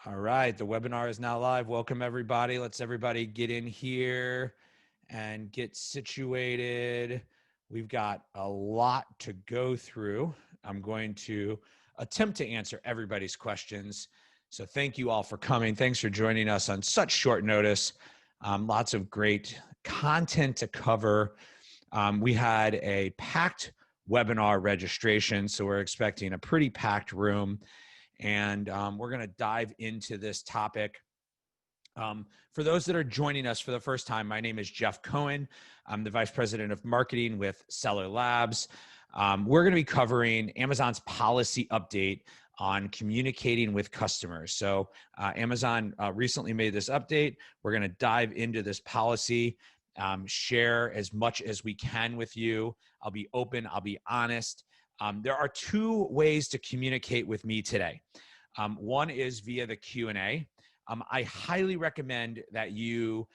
All right, the webinar is now live. Welcome everybody. Let's everybody get in here and get situated. We've got a lot to go through. I'm going to attempt to answer everybody's questions. So thank you all for coming. Thanks for joining us on such short notice. Lots of great content to cover. We had a packed webinar registration, so we're expecting a pretty packed room. And we're going to dive into this topic. For those that are joining us for the first time, my name is Jeff Cohen. I'm the Vice President of Marketing with Seller Labs. We're going to be covering Amazon's policy update on communicating with customers. So Amazon recently made this update. We're going to dive into this policy, share as much as we can with you. I'll be open, I'll be honest. There are two ways to communicate with me today. One is via the Q&A. I highly recommend that you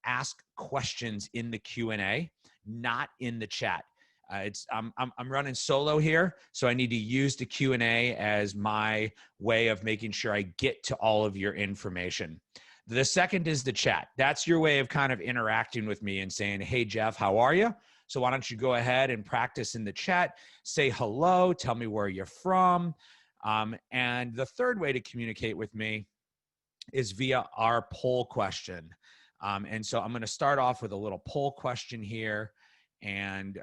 ask questions in the Q&A, not in the chat. I'm running solo here, so I need to use the Q&A as my way of making sure I get to all of your information. The second is the chat. That's your way of kind of interacting with me and saying, hey, Jeff, how are you? So why don't you go ahead and practice in the chat, say hello, tell me where you're from. And the third way to communicate with me is via our poll question. And so I'm going to start off with a little poll question here, and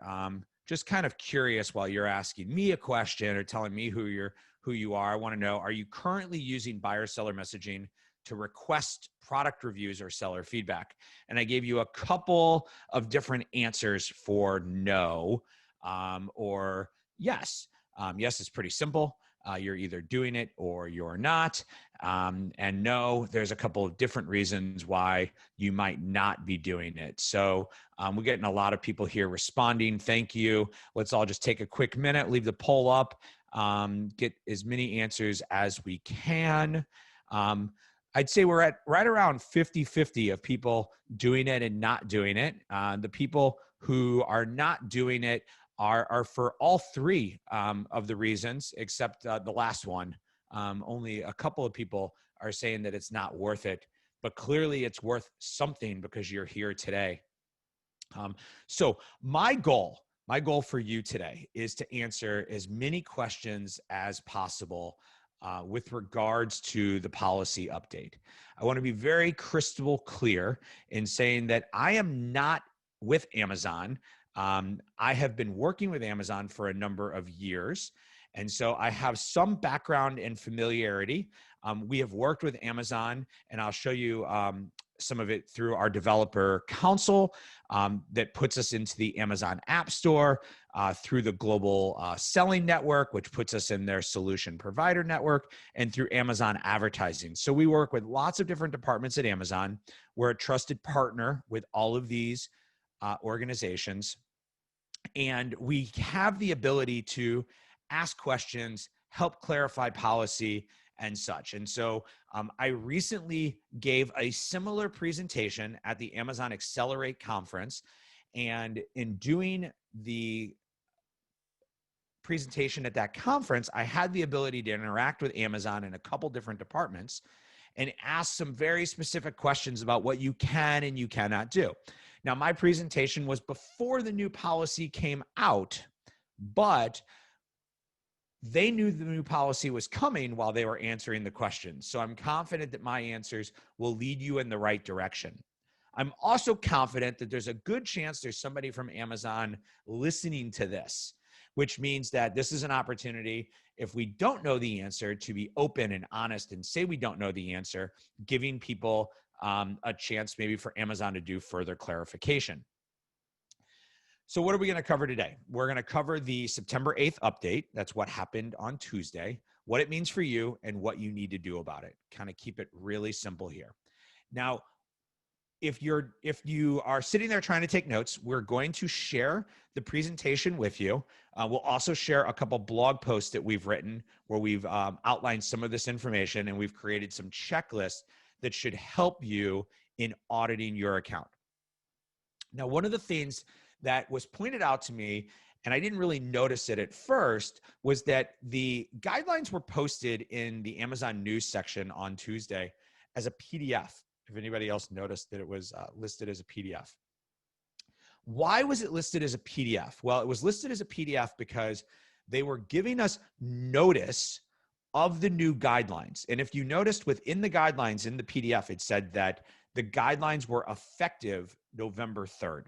just kind of curious while you're asking me a question or telling me who you are. I want to know, are you currently using buyer-seller messaging to request product reviews or seller feedback? And I gave you a couple of different answers for no or yes. Yes is pretty simple. You're either doing it or you're not. And no, there's a couple of different reasons why you might not be doing it. So we're getting a lot of people here responding. Thank you. Let's all just take a quick minute, leave the poll up, get as many answers as we can. I'd say we're at right around 50-50 of people doing it and not doing it. The people who are not doing it are for all three of the reasons, except the last one. Only a couple of people are saying that it's not worth it, but clearly it's worth something because you're here today. So my goal for you today is to answer as many questions as possible with regards to the policy update. I want to be very crystal clear in saying that I am not with Amazon. I have been working with Amazon for a number of years, and so I have some background and familiarity. We have worked with Amazon, and I'll show you some of it through our developer council that puts us into the Amazon App Store, through the global selling network, which puts us in their solution provider network, and through Amazon advertising. So we work with lots of different departments at Amazon. We're a trusted partner with all of these organizations, and we have the ability to ask questions, help clarify policy, and such. And so I recently gave a similar presentation at the Amazon Accelerate conference. And in doing the presentation at that conference, I had the ability to interact with Amazon in a couple different departments and ask some very specific questions about what you can and you cannot do. Now, my presentation was before the new policy came out, but they knew the new policy was coming while they were answering the questions. So I'm confident that my answers will lead you in the right direction. I'm also confident that there's a good chance there's somebody from Amazon listening to this, which means that this is an opportunity, if we don't know the answer, to be open and honest and say we don't know the answer, giving people a chance maybe for Amazon to do further clarification. So what are we going to cover today? We're going to cover the September 8th update. That's what happened on Tuesday, what it means for you, and what you need to do about it. Kind of keep it really simple here. Now, if you are sitting there trying to take notes, we're going to share the presentation with you. We'll also share a couple blog posts that we've written where we've outlined some of this information, and we've created some checklists that should help you in auditing your account. Now, one of the things that was pointed out to me and I didn't really notice it at first, was that the guidelines were posted in the Amazon news section on Tuesday as a PDF. If anybody else noticed that it was listed as a PDF. Why was it listed as a PDF? Well, it was listed as a PDF because they were giving us notice of the new guidelines. And if you noticed within the guidelines in the PDF, it said that the guidelines were effective November 3rd.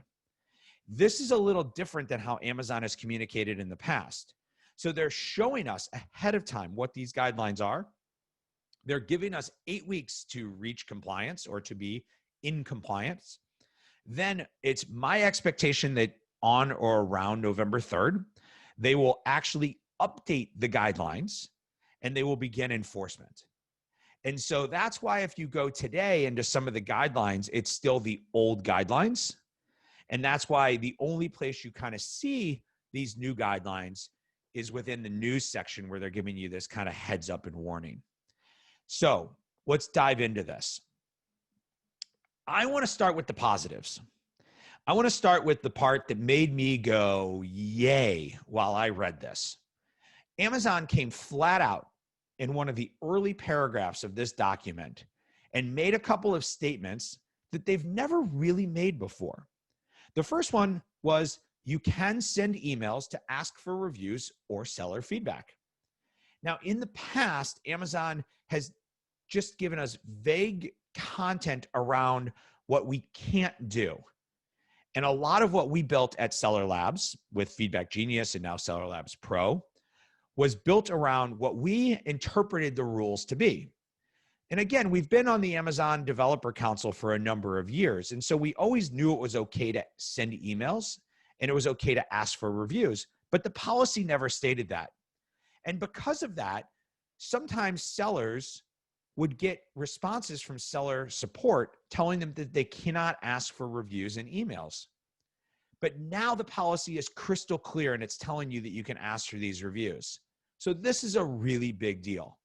This is a little different than how Amazon has communicated in the past. So they're showing us ahead of time what these guidelines are. They're giving us 8 weeks to reach compliance or to be in compliance. Then it's my expectation that on or around November 3rd, they will actually update the guidelines and they will begin enforcement. And so that's why if you go today into some of the guidelines, it's still the old guidelines. And that's why the only place you kind of see these new guidelines is within the news section where they're giving you this kind of heads up and warning. So let's dive into this. I want to start with the positives. I want to start with the part that made me go, yay, while I read this. Amazon came flat out in one of the early paragraphs of this document and made a couple of statements that they've never really made before. The first one was you can send emails to ask for reviews or seller feedback. Now, in the past, Amazon has just given us vague content around what we can't do. And a lot of what we built at Seller Labs with Feedback Genius and now Seller Labs Pro was built around what we interpreted the rules to be. And again, we've been on the Amazon Developer Council for a number of years. And so we always knew it was okay to send emails and it was okay to ask for reviews, but the policy never stated that. And because of that, sometimes sellers would get responses from seller support telling them that they cannot ask for reviews and emails. But now the policy is crystal clear and it's telling you that you can ask for these reviews. So this is a really big deal.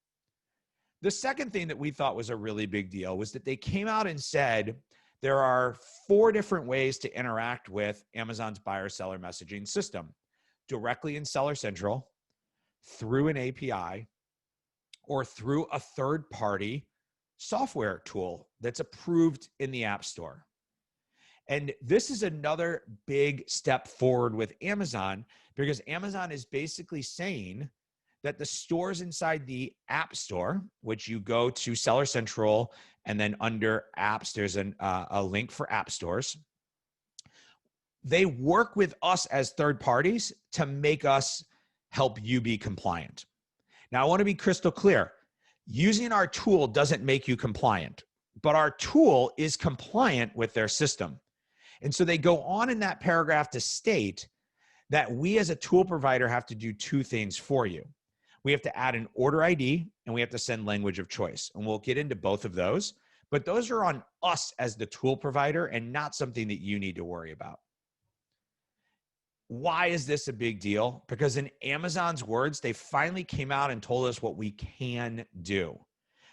The second thing that we thought was a really big deal was that they came out and said there are 4 different ways to interact with Amazon's buyer-seller messaging system: directly in Seller Central, through an API, or through a third-party software tool that's approved in the App Store. And this is another big step forward with Amazon because Amazon is basically saying that the stores inside the App Store, which you go to Seller Central and then under apps, there's a link for app stores. They work with us as third parties to make us help you be compliant. Now, I want to be crystal clear. Using our tool doesn't make you compliant, but our tool is compliant with their system. And so they go on in that paragraph to state that we as a tool provider have to do 2 things for you. We have to add an order ID and we have to send language of choice. And we'll get into both of those, but those are on us as the tool provider and not something that you need to worry about. Why is this a big deal? Because in Amazon's words, they finally came out and told us what we can do.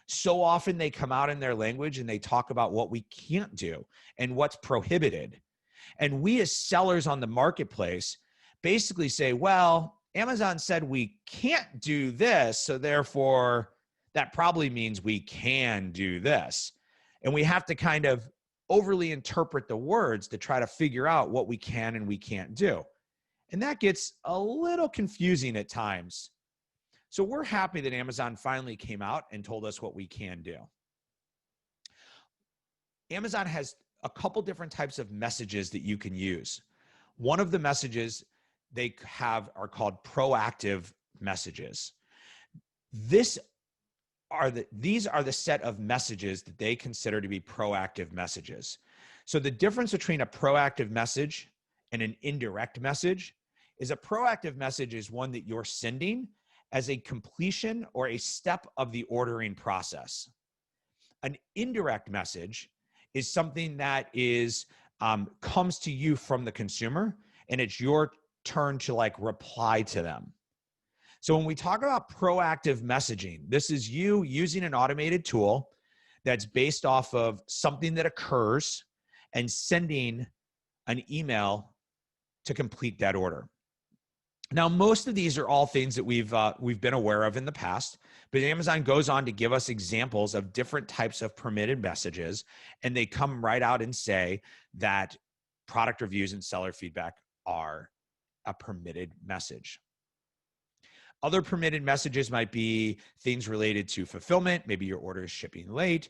So often they come out in their language and they talk about what we can't do and what's prohibited. And we as sellers on the marketplace basically say, well, Amazon said we can't do this, so therefore that probably means we can do this. And we have to kind of overly interpret the words to try to figure out what we can and we can't do. And that gets a little confusing at times. So we're happy that Amazon finally came out and told us what we can do. Amazon has a couple different types of messages that you can use. One of the messages they have are called proactive messages. These are the set of messages that they consider to be proactive messages. So the difference between a proactive message and an indirect message is a proactive message is one that you're sending as a completion or a step of the ordering process. An indirect message is something that is comes to you from the consumer and it's your turn to like reply to them. So when we talk about proactive messaging, this is you using an automated tool that's based off of something that occurs and sending an email to complete that order. Now, most of these are all things that we've been aware of in the past, but Amazon goes on to give us examples of different types of permitted messages, and they come right out and say that product reviews and seller feedback are a permitted message. Other permitted messages might be things related to fulfillment. Maybe your order is shipping late,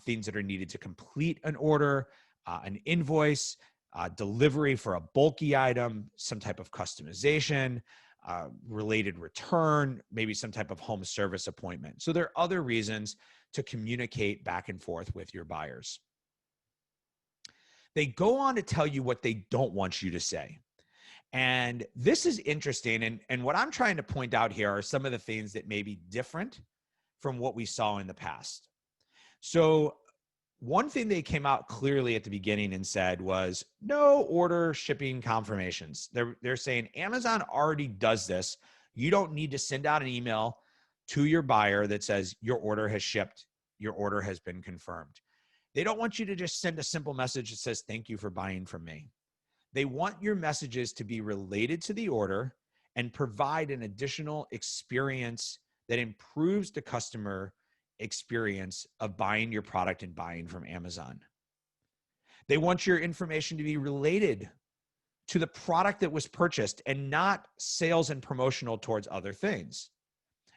things that are needed to complete an order, an invoice, delivery for a bulky item, some type of customization, related return, maybe some type of home service appointment. So there are other reasons to communicate back and forth with your buyers. They go on to tell you what they don't want you to say. And this is interesting. And what I'm trying to point out here are some of the things that may be different from what we saw in the past. So one thing they came out clearly at the beginning and said was no order shipping confirmations. They're saying Amazon already does this. You don't need to send out an email to your buyer that says your order has shipped, your order has been confirmed. They don't want you to just send a simple message that says, thank you for buying from me. They want your messages to be related to the order and provide an additional experience that improves the customer experience of buying your product and buying from Amazon. They want your information to be related to the product that was purchased and not sales and promotional towards other things.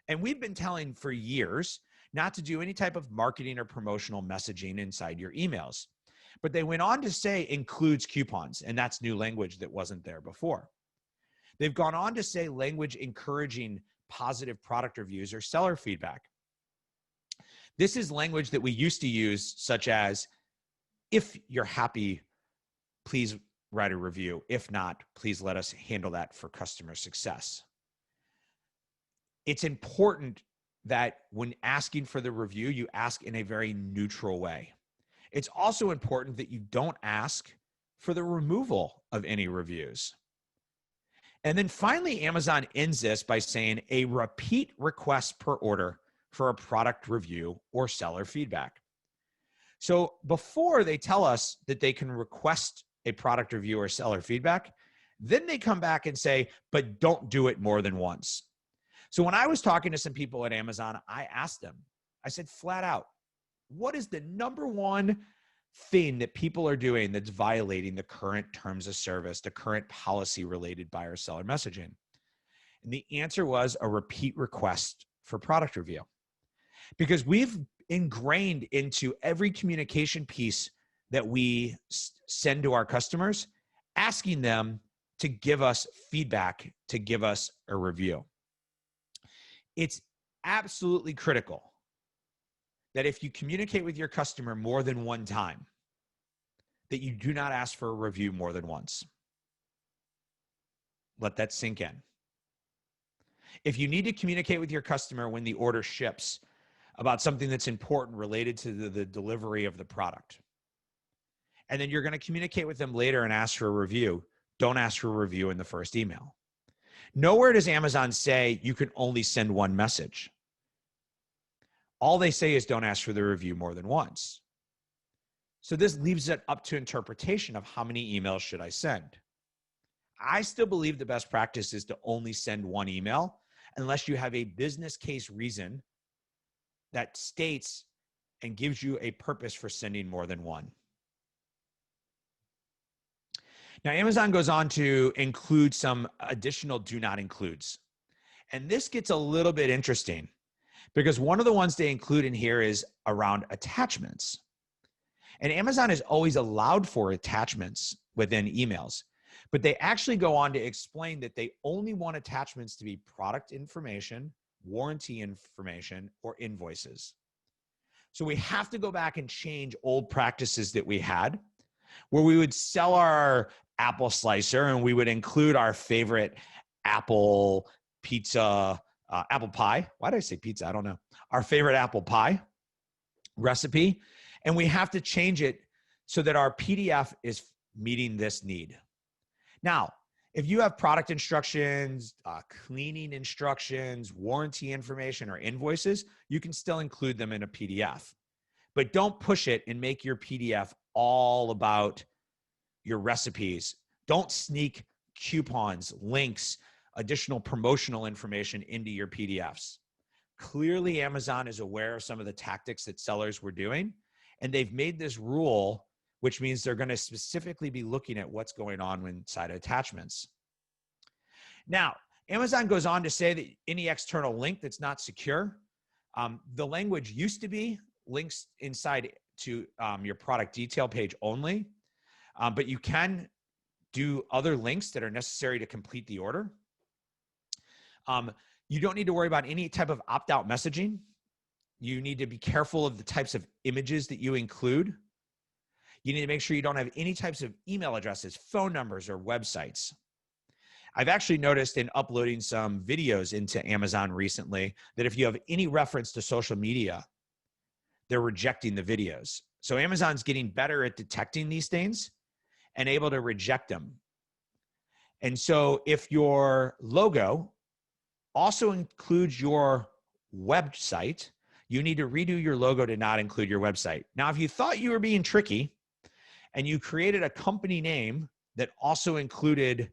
And we've been telling for years not to do any type of marketing or promotional messaging inside your emails. But they went on to say includes coupons, and that's new language that wasn't there before. They've gone on to say language encouraging positive product reviews or seller feedback. This is language that we used to use, such as, if you're happy, please write a review. If not, please let us handle that for customer success. It's important that when asking for the review, you ask in a very neutral way. It's also important that you don't ask for the removal of any reviews. And then finally, Amazon ends this by saying a repeat request per order for a product review or seller feedback. So before they tell us that they can request a product review or seller feedback, then they come back and say, but don't do it more than once. So when I was talking to some people at Amazon, I asked them, I said flat out, what is the number one thing that people are doing that's violating the current terms of service, the current policy related buyer-seller messaging? And the answer was a repeat request for product review. Because we've ingrained into every communication piece that we send to our customers, asking them to give us feedback, to give us a review. It's absolutely critical that if you communicate with your customer more than one time, that you do not ask for a review more than once. Let that sink in. If you need to communicate with your customer when the order ships about something that's important related to the delivery of the product, and then you're going to communicate with them later and ask for a review, don't ask for a review in the first email. Nowhere does Amazon say you can only send one message. All they say is don't ask for the review more than once. So this leaves it up to interpretation of how many emails should I send. I still believe the best practice is to only send one email unless you have a business case reason that states and gives you a purpose for sending more than one. Now, Amazon goes on to include some additional do not includes. And this gets a little bit interesting because one of the ones they include in here is around attachments. And Amazon has always allowed for attachments within emails, but they actually go on to explain that they only want attachments to be product information, warranty information, or invoices. So we have to go back and change old practices that we had where we would sell our apple slicer and we would include our favorite apple pizza, apple pie. Why did I say pizza? I don't know. Our favorite apple pie recipe. And we have to change it so that our PDF is meeting this need. Now, if you have product instructions, cleaning instructions, warranty information, or invoices, you can still include them in a PDF. But don't push it and make your PDF all about your recipes. Don't sneak coupons, links, additional promotional information into your PDFs. Clearly, Amazon is aware of some of the tactics that sellers were doing, and they've made this rule, which means they're going to specifically be looking at what's going on inside attachments. Now, Amazon goes on to say that any external link that's not secure, the language used to be links inside to your product detail page only, but you can do other links that are necessary to complete the order. You don't need to worry about any type of opt-out messaging. You need to be careful of the types of images that you include. You need to make sure you don't have any types of email addresses, phone numbers, or websites. I've actually noticed in uploading some videos into Amazon recently that if you have any reference to social media, they're rejecting the videos. So Amazon's getting better at detecting these things and able to reject them. And so if your logo also includes your website, you need to redo your logo to not include your website. Now, if you thought you were being tricky and you created a company name that also included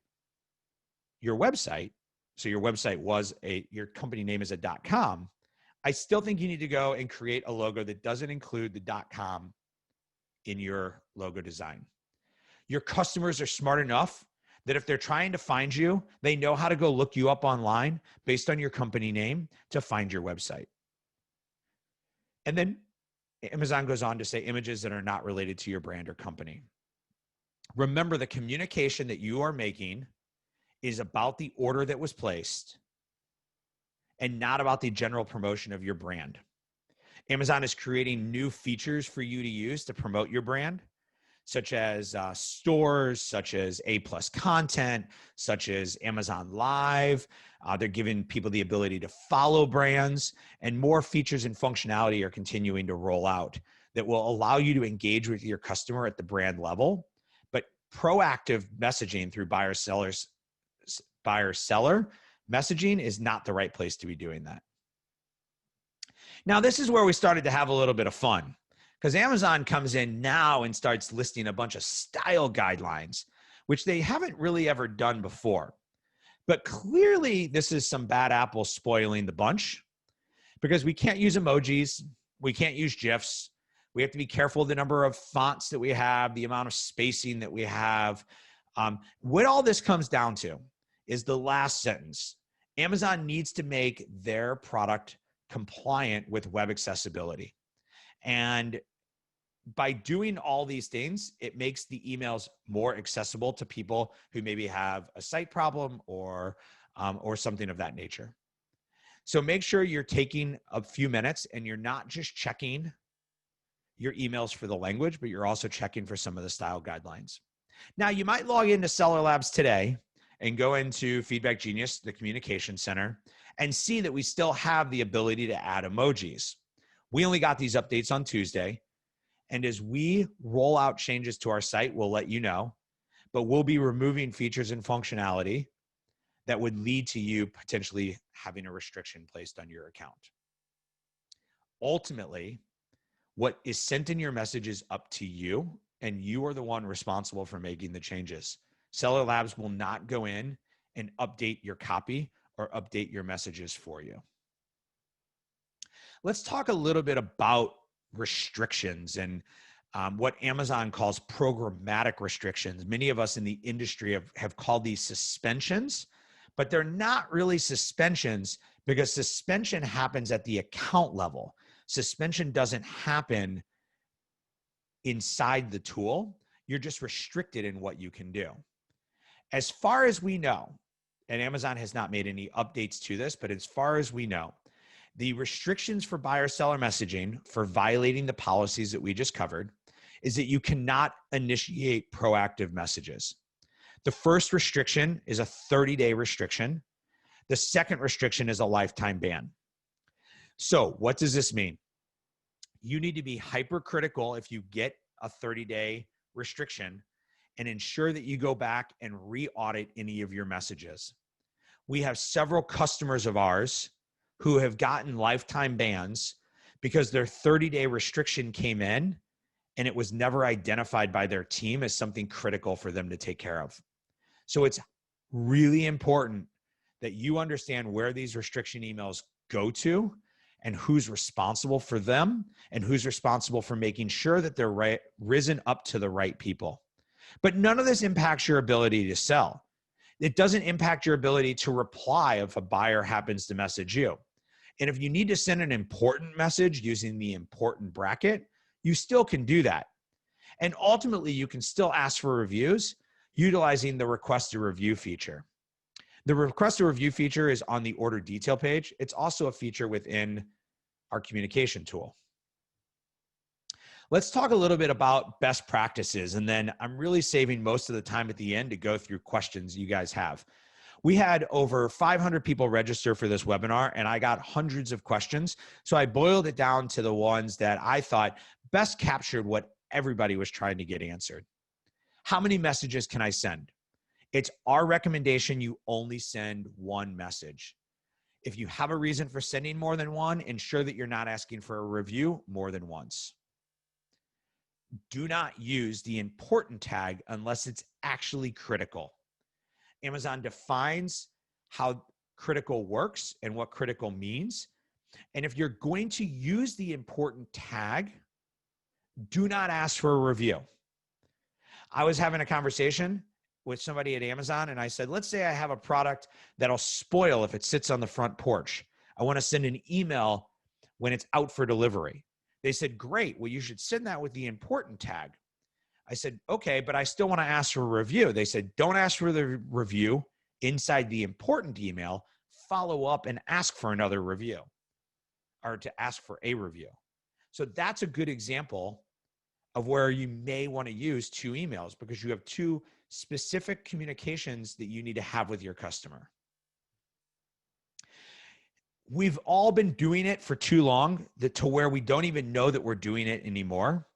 your website, so your website was your company name is a .com, I still think you need to go and create a logo that doesn't include the .com in your logo design. Your customers are smart enough that if they're trying to find you, they know how to go look you up online based on your company name to find your website. And then Amazon goes on to say images that are not related to your brand or company. Remember, the communication that you are making is about the order that was placed and not about the general promotion of your brand. Amazon is creating new features for you to use to promote your brand, such as stores, such as A+ content, such as Amazon Live. They're giving people the ability to follow brands, and more features and functionality are continuing to roll out that will allow you to engage with your customer at the brand level. But proactive messaging through buyer-seller messaging is not the right place to be doing that. Now, this is where we started to have a little bit of fun, because Amazon comes in now and starts listing a bunch of style guidelines, which they haven't really ever done before. But clearly, this is some bad apples spoiling the bunch, because we can't use emojis, we can't use GIFs, we have to be careful of the number of fonts that we have, the amount of spacing that we have. What all this comes down to is the last sentence. Amazon needs to make their product compliant with web accessibility. And by doing all these things, it makes the emails more accessible to people who maybe have a site problem or something of that nature. So make sure you're taking a few minutes and you're not just checking your emails for the language, but you're also checking for some of the style guidelines. Now, you might log into Seller Labs today and go into Feedback Genius, the communication center, and see that we still have the ability to add emojis. We only got these updates on Tuesday. And as we roll out changes to our site, we'll let you know, but we'll be removing features and functionality that would lead to you potentially having a restriction placed on your account. Ultimately, what is sent in your message is up to you, and you are the one responsible for making the changes. Seller Labs will not go in and update your copy or update your messages for you. Let's talk a little bit about restrictions and what Amazon calls programmatic restrictions. Many of us in the industry have called these suspensions, but they're not really suspensions, because suspension happens at the account level. Suspension doesn't happen inside the tool. You're just restricted in what you can do. As far as we know, and Amazon has not made any updates to this, but as far as we know, the restrictions for buyer-seller messaging for violating the policies that we just covered is that you cannot initiate proactive messages. The first restriction is a 30-day restriction. The second restriction is a lifetime ban. So what does this mean? You need to be hypercritical if you get a 30-day restriction and ensure that you go back and re-audit any of your messages. We have several customers of ours who have gotten lifetime bans because their 30-day restriction came in and it was never identified by their team as something critical for them to take care of. So it's really important that you understand where these restriction emails go to and who's responsible for them and who's responsible for making sure that they're risen up to the right people. But none of this impacts your ability to sell. It doesn't impact your ability to reply if a buyer happens to message you. And if you need to send an important message using the important bracket, you still can do that. And ultimately, you can still ask for reviews utilizing the request a review feature. The request a review feature is on the order detail page. It's also a feature within our communication tool. Let's talk a little bit about best practices, and then I'm really saving most of the time at the end to go through questions you guys have. We had over 500 people register for this webinar, and I got hundreds of questions. So I boiled it down to the ones that I thought best captured what everybody was trying to get answered. How many messages can I send? It's our recommendation you only send one message. If you have a reason for sending more than one, ensure that you're not asking for a review more than once. Do not use the important tag unless it's actually critical. Amazon defines how critical works and what critical means. And if you're going to use the important tag, do not ask for a review. I was having a conversation with somebody at Amazon, and I said, let's say I have a product that'll spoil if it sits on the front porch. I want to send an email when it's out for delivery. They said, great, well, you should send that with the important tag. I said, okay, but I still want to ask for a review. They said, don't ask for the review inside the important email. Follow up and ask for another review, or to ask for a review. So that's a good example of where you may want to use two emails because you have two specific communications that you need to have with your customer. We've all been doing it for too long to where we don't even know that we're doing it anymore,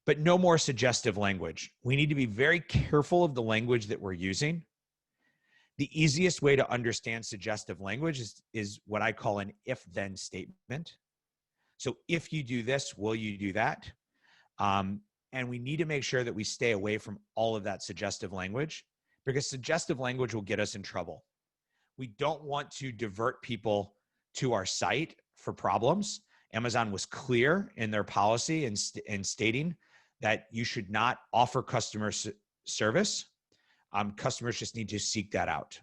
but no more suggestive language. We need to be very careful of the language that we're using. The easiest way to understand suggestive language is what I call an if-then statement. So if you do this, will you do that? And we need to make sure that we stay away from all of that suggestive language because suggestive language will get us in trouble. We don't want to divert people to our site for problems. Amazon was clear in their policy in stating that you should not offer customer service. Customers just need to seek that out.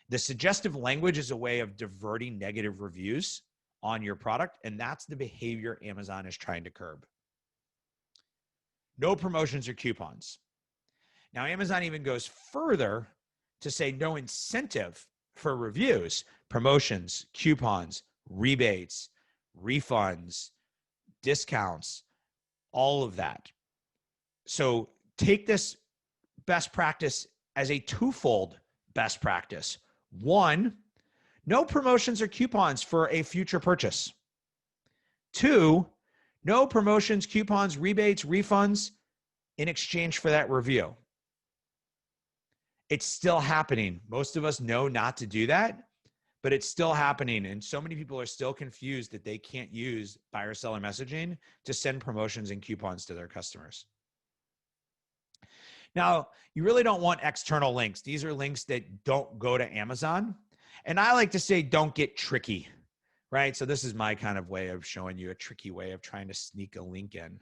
The suggestive language is a way of diverting negative reviews on your product, and that's the behavior Amazon is trying to curb. No promotions or coupons. Now, Amazon even goes further to say no incentive for reviews, promotions, coupons, rebates, refunds, discounts, all of that. So take this best practice as a twofold best practice. One, no promotions or coupons for a future purchase. Two, no promotions, coupons, rebates, refunds in exchange for that review. It's still happening. Most of us know not to do that, but it's still happening. And so many people are still confused that they can't use buyer-seller messaging to send promotions and coupons to their customers. Now, you really don't want external links. These are links that don't go to Amazon. And I like to say, don't get tricky, right? So this is my kind of way of showing you a tricky way of trying to sneak a link in.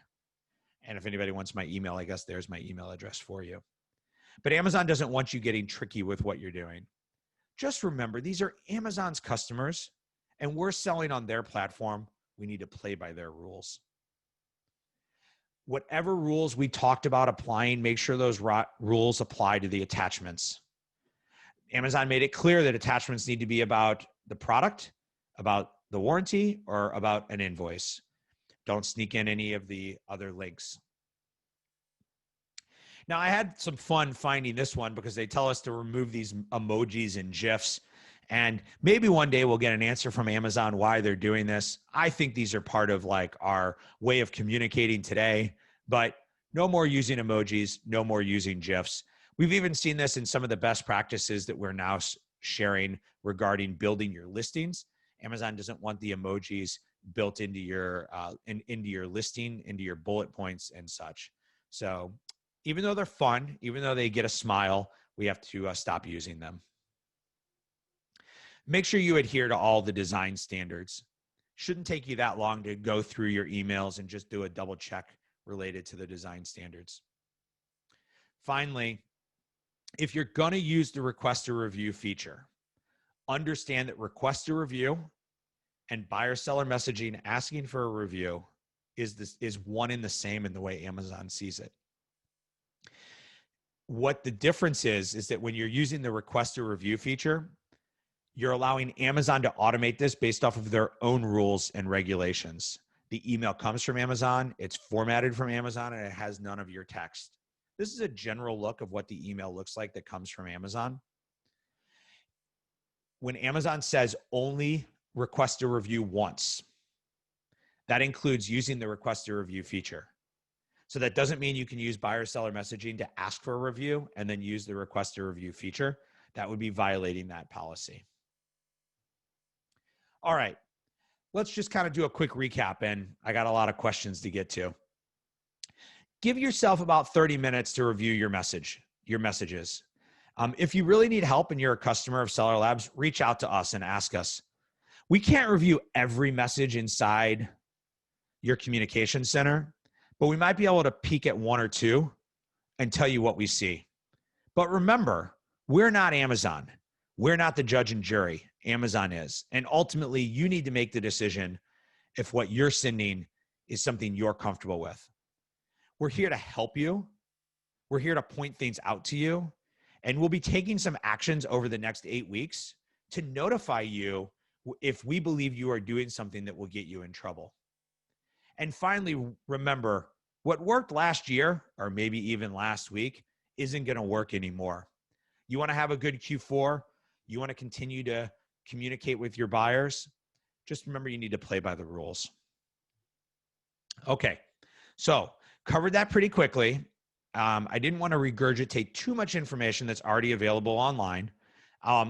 And if anybody wants my email, I guess there's my email address for you. But Amazon doesn't want you getting tricky with what you're doing. Just remember, these are Amazon's customers, and we're selling on their platform. We need to play by their rules. Whatever rules we talked about applying, make sure those rules apply to the attachments. Amazon made it clear that attachments need to be about the product, about the warranty, or about an invoice. Don't sneak in any of the other links. Now, I had some fun finding this one because they tell us to remove these emojis and GIFs. And maybe one day we'll get an answer from Amazon why they're doing this. I think these are part of like our way of communicating today, but no more using emojis, no more using GIFs. We've even seen this in some of the best practices that we're now sharing regarding building your listings. Amazon doesn't want the emojis built into your listing, into your bullet points and such. So even though they're fun, even though they get a smile, we have to stop using them. Make sure you adhere to all the design standards. Shouldn't take you that long to go through your emails and just do a double check related to the design standards. Finally, if you're going to use the request a review feature, understand that request a review and buyer-seller messaging asking for a review is one and the same in the way Amazon sees it. What the difference is that when you're using the request a review feature, you're allowing Amazon to automate this based off of their own rules and regulations. The email comes from Amazon, it's formatted from Amazon, and it has none of your text. This is a general look of what the email looks like that comes from Amazon. When Amazon says only request a review once, that includes using the request a review feature. So that doesn't mean you can use buyer-seller messaging to ask for a review and then use the request a review feature. That would be violating that policy. All right, let's just kind of do a quick recap, and I got a lot of questions to get to. Give yourself about 30 minutes to review your messages. If you really need help and you're a customer of Seller Labs, reach out to us and ask us. We can't review every message inside your communication center, but we might be able to peek at one or two and tell you what we see. But remember, we're not Amazon. We're not the judge and jury. Amazon is. And ultimately, you need to make the decision if what you're sending is something you're comfortable with. We're here to help you. We're here to point things out to you. And we'll be taking some actions over the next 8 weeks to notify you if we believe you are doing something that will get you in trouble. And finally, remember, what worked last year, or maybe even last week, isn't going to work anymore. You want to have a good Q4. You want to continue to communicate with your buyers. Just remember, you need to play by the rules. Okay, so covered that pretty quickly. I didn't want to regurgitate too much information that's already available online.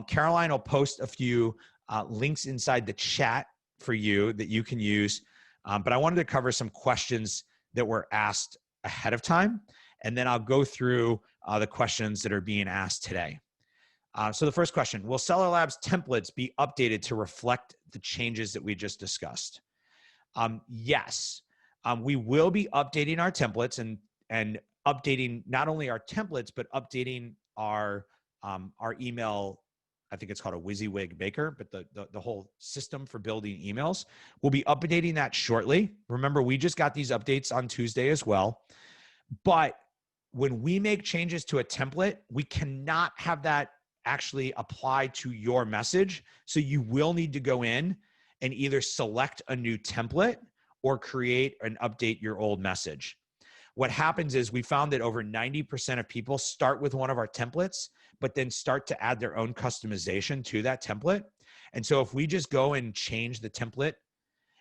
Caroline will post a few links inside the chat for you that you can use. But I wanted to cover some questions that were asked ahead of time, and then I'll go through the questions that are being asked today. So the first question, will Seller Labs templates be updated to reflect the changes that we just discussed? Yes, we will be updating our templates and updating not only our templates, but updating our email. I think it's called a WYSIWYG Maker, but the whole system for building emails. We'll be updating that shortly. Remember, we just got these updates on Tuesday as well. But when we make changes to a template, we cannot have that actually apply to your message. So you will need to go in and either select a new template or create and update your old message. What happens is we found that over 90% of people start with one of our templates, but then start to add their own customization to that template. And so if we just go and change the template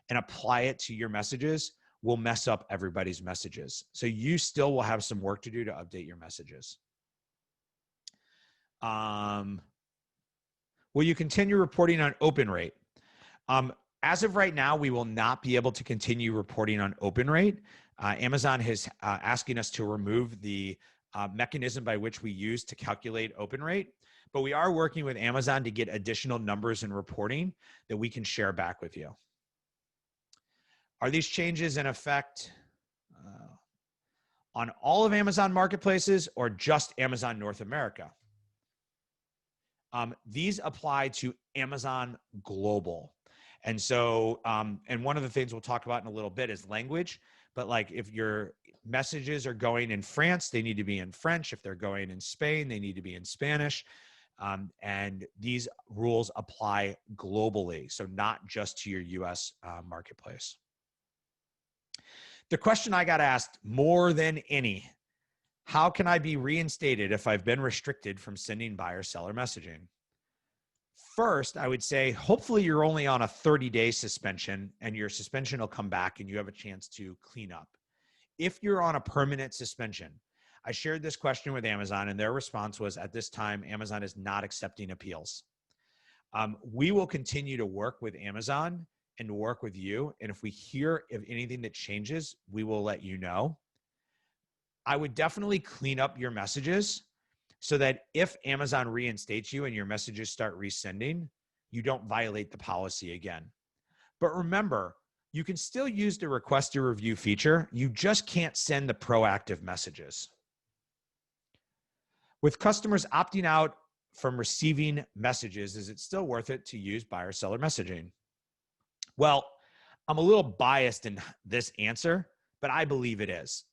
and apply it to your messages, we'll mess up everybody's messages. So you still will have some work to do to update your messages. Will you continue reporting on open rate? As of right now, we will not be able to continue reporting on open rate. Amazon is asking us to remove the mechanism by which we use to calculate open rate, but we are working with Amazon to get additional numbers and reporting that we can share back with you. Are these changes in effect on all of Amazon marketplaces or just Amazon North America? These apply to Amazon Global. And so, and one of the things we'll talk about in a little bit is language. But like if your messages are going in France, they need to be in French. If they're going in Spain, they need to be in Spanish. And these rules apply globally, so not just to your US marketplace. The question I got asked more than any, how can I be reinstated if I've been restricted from sending buyer-seller messaging? First, I would say, hopefully you're only on a 30-day suspension and your suspension will come back and you have a chance to clean up. If you're on a permanent suspension, I shared this question with Amazon and their response was, at this time, Amazon is not accepting appeals. We will continue to work with Amazon and to work with you. And if we hear of anything that changes, we will let you know. I would definitely clean up your messages so that if Amazon reinstates you and your messages start resending, you don't violate the policy again. But remember, you can still use the request a review feature. You just can't send the proactive messages. With customers opting out from receiving messages, is it still worth it to use buyer-seller messaging? Well, I'm a little biased in this answer, but I believe it is.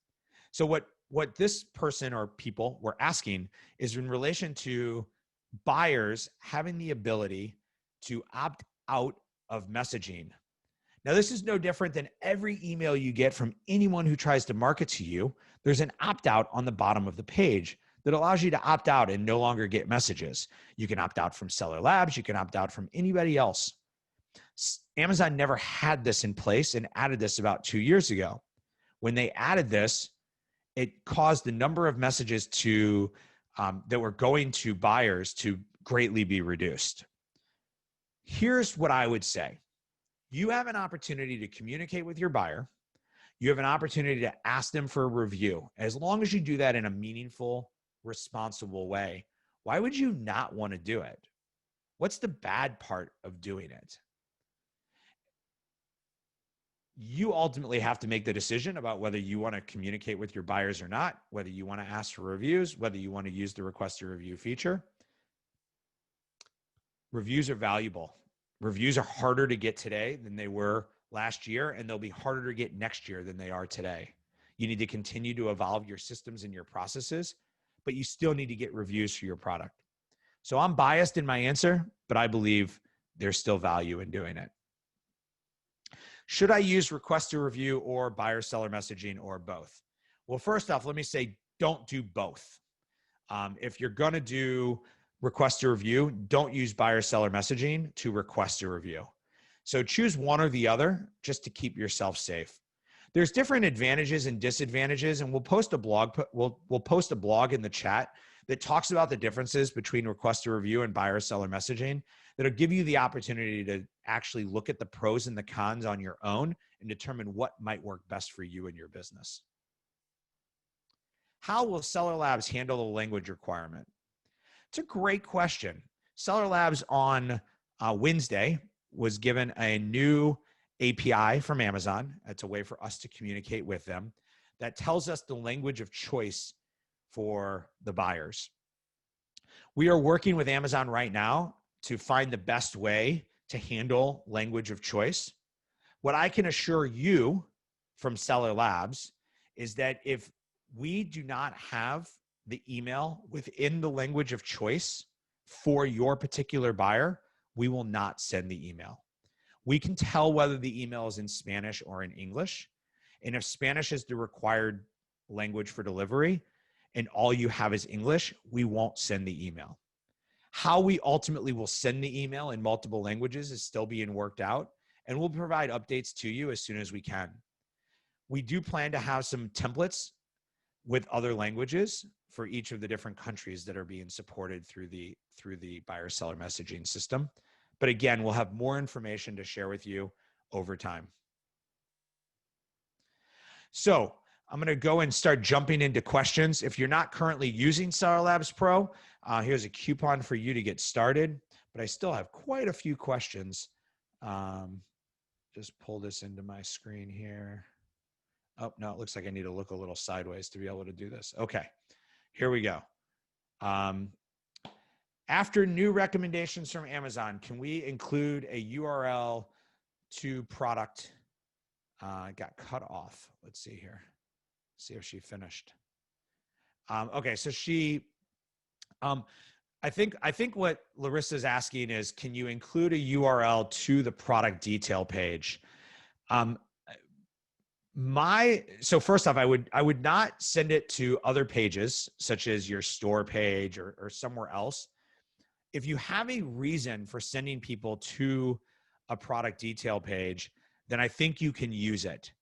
So what this person or people were asking is in relation to buyers having the ability to opt out of messaging. Now, this is no different than every email you get from anyone who tries to market to you. There's an opt-out on the bottom of the page that allows you to opt out and no longer get messages. You can opt out from Seller Labs. You can opt out from anybody else. Amazon never had this in place and added this about 2 years ago. When they added this, it caused the number of messages to that were going to buyers to greatly be reduced. Here's what I would say. You have an opportunity to communicate with your buyer. You have an opportunity to ask them for a review. As long as you do that in a meaningful, responsible way, why would you not want to do it? What's the bad part of doing it? You ultimately have to make the decision about whether you want to communicate with your buyers or not, whether you want to ask for reviews, whether you want to use the request a review feature. Reviews are valuable. Reviews are harder to get today than they were last year, and they'll be harder to get next year than they are today. You need to continue to evolve your systems and your processes, but you still need to get reviews for your product. So I'm biased in my answer, but I believe there's still value in doing it. Should I use request a review or buyer-seller messaging or both? Well, first off, let me say, don't do both. If you're going to do request a review, don't use buyer-seller messaging to request a review. So choose one or the other just to keep yourself safe. There's different advantages and disadvantages, and we'll post a blog. We'll post a blog in the chat that talks about the differences between request a review and buyer-seller messaging. That'll give you the opportunity to actually look at the pros and the cons on your own and determine what might work best for you and your business. How will Seller Labs handle the language requirement? It's a great question. Seller Labs on Wednesday was given a new API from Amazon. That's a way for us to communicate with them that tells us the language of choice for the buyers. We are working with Amazon right now to find the best way to handle language of choice. What I can assure you from Seller Labs is that if we do not have the email within the language of choice for your particular buyer, we will not send the email. We can tell whether the email is in Spanish or in English. And if Spanish is the required language for delivery and all you have is English, we won't send the email. How we ultimately will send the email in multiple languages is still being worked out, and we'll provide updates to you as soon as we can. We do plan to have some templates with other languages for each of the different countries that are being supported through the buyer-seller messaging system. But again, we'll have more information to share with you over time. So I'm going to go and start jumping into questions. If you're not currently using Seller Labs Pro, here's a coupon for you to get started. But I still have quite a few questions. Just pull this into my screen here. Oh, no, it looks like I need to look a little sideways to be able to do this. Okay, here we go. After new recommendations from Amazon, can we include a URL to product? Got cut off. Let's see here. See if she finished. Okay, so she, I think what Larissa's asking is, can you include a URL to the product detail page? So first off, I would not send it to other pages such as your store page or somewhere else. If you have a reason for sending people to a product detail page, then I think you can use it.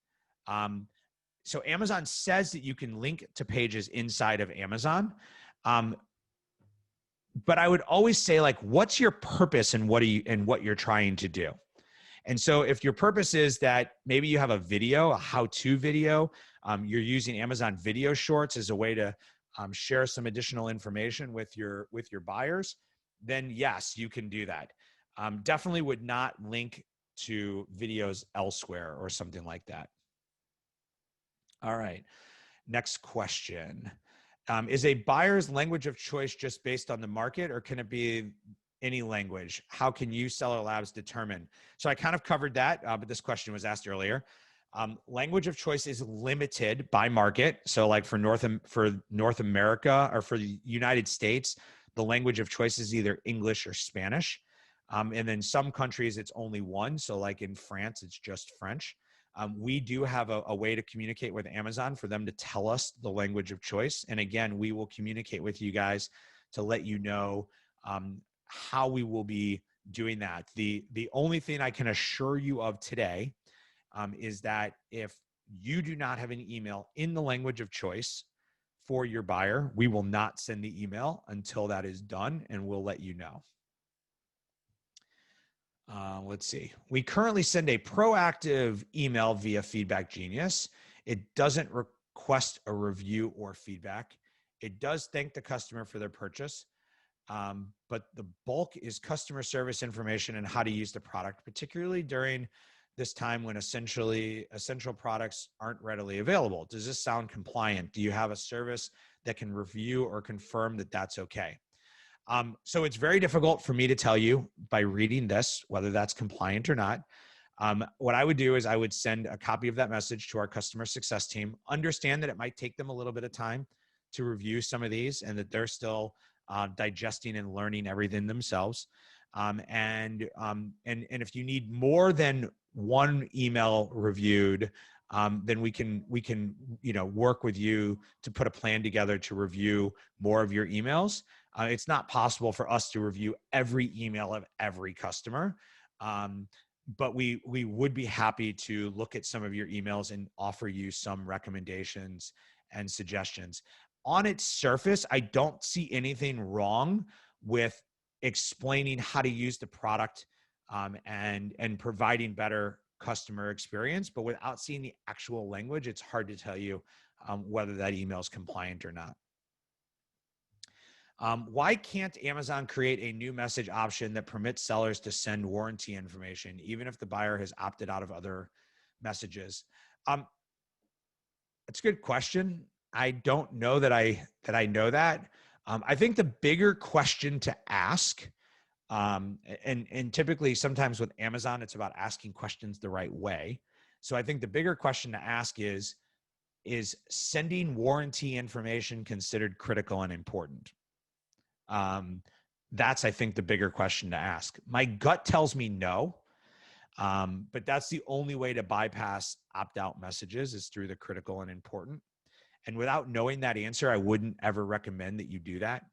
So Amazon says that you can link to pages inside of Amazon. But I would always say, like, what's your purpose and what you're trying to do? And so if your purpose is that maybe you have a video, a how-to video, you're using Amazon Video Shorts as a way to share some additional information with your buyers, then yes, you can do that. Definitely would not link to videos elsewhere or something like that. All right, next question. Is a buyer's language of choice just based on the market, or can it be any language? How can you, Seller Labs, determine? So I kind of covered that, but this question was asked earlier. Language of choice is limited by market. So like for North America or for the United States, the language of choice is either English or Spanish. And then some countries, it's only one. So like in France, it's just French. We do have a way to communicate with Amazon for them to tell us the language of choice. And again, we will communicate with you guys to let you know how we will be doing that. The only thing I can assure you of today is that if you do not have an email in the language of choice for your buyer, we will not send the email until that is done, and we'll let you know. Let's see. We currently send a proactive email via Feedback Genius. It doesn't request a review or feedback. It does thank the customer for their purchase, but the bulk is customer service information and how to use the product, particularly during this time when essential products aren't readily available. Does this sound compliant? Do you have a service that can review or confirm that that's okay? So it's very difficult for me to tell you by reading this, whether that's compliant or not. What I would do is I would send a copy of that message to our customer success team, understand that it might take them a little bit of time to review some of these and that they're still digesting and learning everything themselves. And if you need more than one email reviewed, then we can work with you to put a plan together to review more of your emails. It's not possible for us to review every email of every customer, but we would be happy to look at some of your emails and offer you some recommendations and suggestions. On its surface, I don't see anything wrong with explaining how to use the product and providing better customer experience, but without seeing the actual language, it's hard to tell you whether that email is compliant or not. Why can't Amazon create a new message option that permits sellers to send warranty information, even if the buyer has opted out of other messages? It's a good question. I don't know that I know that. I think the bigger question to ask, and typically sometimes with Amazon, it's about asking questions the right way. So I think the bigger question to ask is sending warranty information considered critical and important? That's, I think, the bigger question to ask. My gut tells me no, but that's the only way to bypass opt-out messages is through the critical and important. And without knowing that answer, I wouldn't ever recommend that you do that.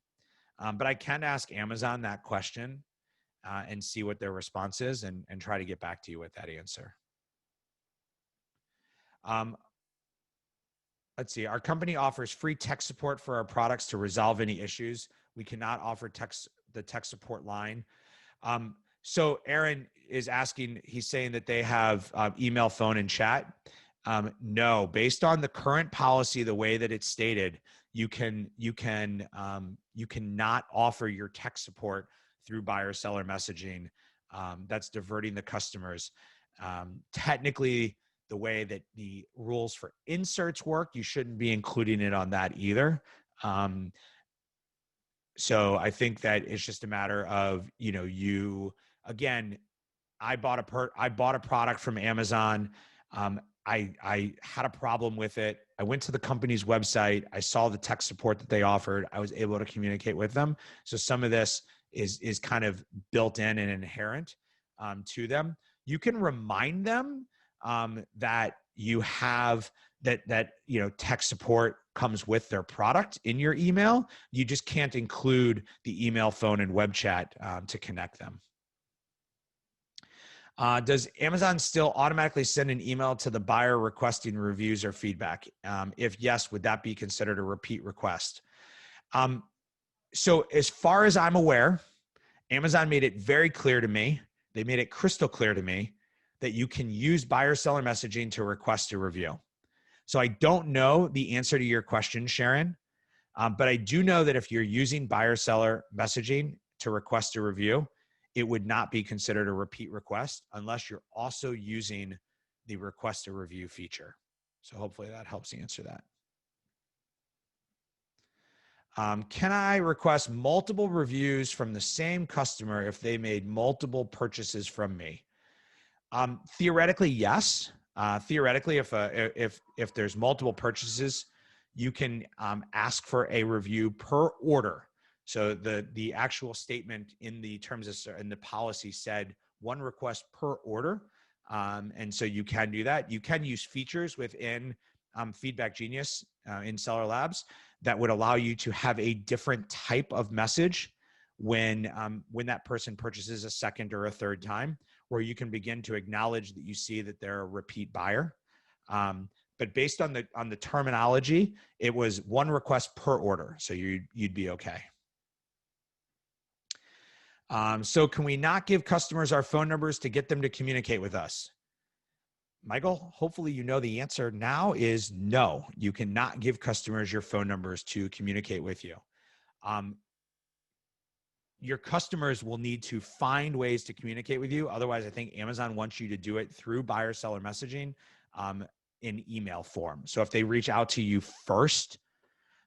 But I can ask Amazon that question and see what their response is and try to get back to you with that answer. Let's see. Our company offers free tech support for our products to resolve any issues. We cannot offer the tech support line. So Aaron is asking, he's saying that they have email, phone, and chat. No, based on the current policy, the way that it's stated, you cannot offer your tech support through buyer seller messaging. That's diverting the customers. Technically, the way that the rules for inserts work, you shouldn't be including it on that either. So I think that it's just a matter of, again, I bought a product from Amazon. I had a problem with it. I went to the company's website. I saw the tech support that they offered. I was able to communicate with them. So some of this is kind of built in and inherent to them. You can remind them that you have that tech support comes with their product in your email. You just can't include the email, phone, and web chat to connect them. Does Amazon still automatically send an email to the buyer requesting reviews or feedback? If yes, would that be considered a repeat request? So as far as I'm aware, Amazon made it very clear to me. They made it crystal clear to me that you can use buyer seller messaging to request a review. So I don't know the answer to your question, Sharon, but I do know that if you're using buyer seller messaging to request a review, it would not be considered a repeat request unless you're also using the request a review feature. So hopefully that helps answer that. Can I request multiple reviews from the same customer if they made multiple purchases from me? Theoretically, yes. Theoretically, if there's multiple purchases, you can ask for a review per order. So the actual statement in the terms of in the policy said one request per order, and so you can do that. You can use features within Feedback Genius in Seller Labs that would allow you to have a different type of message when that person purchases a second or a third time, where you can begin to acknowledge that you see that they're a repeat buyer. But based on the terminology, it was one request per order, so you'd be okay. So can we not give customers our phone numbers to get them to communicate with us? Michael, hopefully you know the answer now is no. You cannot give customers your phone numbers to communicate with you. Your customers will need to find ways to communicate with you. Otherwise, I think Amazon wants you to do it through buyer-seller messaging in email form. So if they reach out to you first,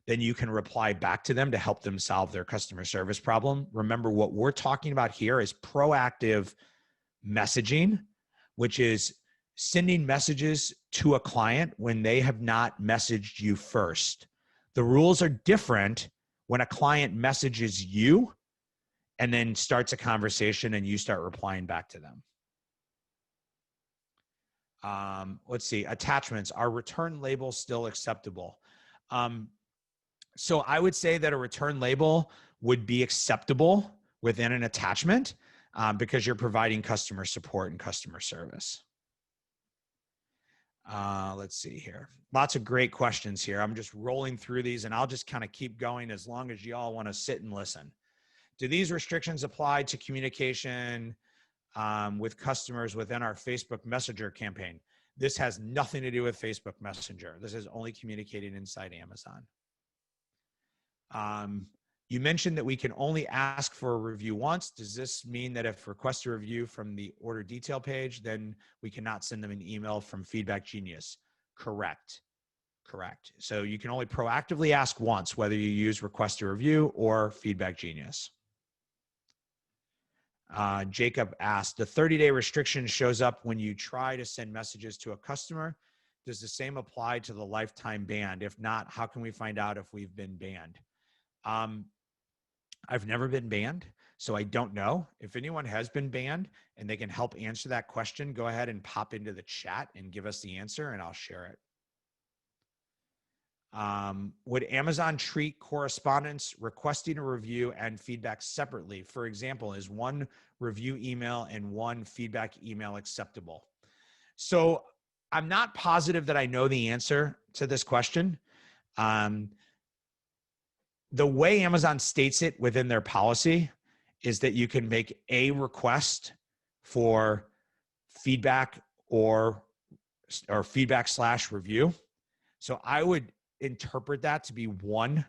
then you can reply back to them to help them solve their customer service problem. Remember, what we're talking about here is proactive messaging, which is sending messages to a client when they have not messaged you first. The rules are different when a client messages you and then starts a conversation and you start replying back to them. Let's see, attachments. Are return labels still acceptable? So I would say that a return label would be acceptable within an attachment because you're providing customer support and customer service. Let's see here. Lots of great questions here. I'm just rolling through these and I'll just kind of keep going as long as y'all want to sit and listen. Do these restrictions apply to communication with customers within our Facebook Messenger campaign? This has nothing to do with Facebook Messenger. This is only communicating inside Amazon. You mentioned that we can only ask for a review once. Does this mean that if request a review from the order detail page, then we cannot send them an email from Feedback Genius? Correct. Correct. So you can only proactively ask once, whether you use request a review or Feedback Genius. Jacob asked, the 30-day restriction shows up when you try to send messages to a customer. Does the same apply to the lifetime ban? If not, how can we find out if we've been banned? I've never been banned, so I don't know. If anyone has been banned and they can help answer that question, go ahead and pop into the chat and give us the answer and I'll share it. Would Amazon treat correspondence, requesting a review, and feedback separately? For example, is one review email and one feedback email acceptable? So I'm not positive that I know the answer to this question. The way Amazon states it within their policy is that you can make a request for feedback or feedback/review. So I would interpret that to be one,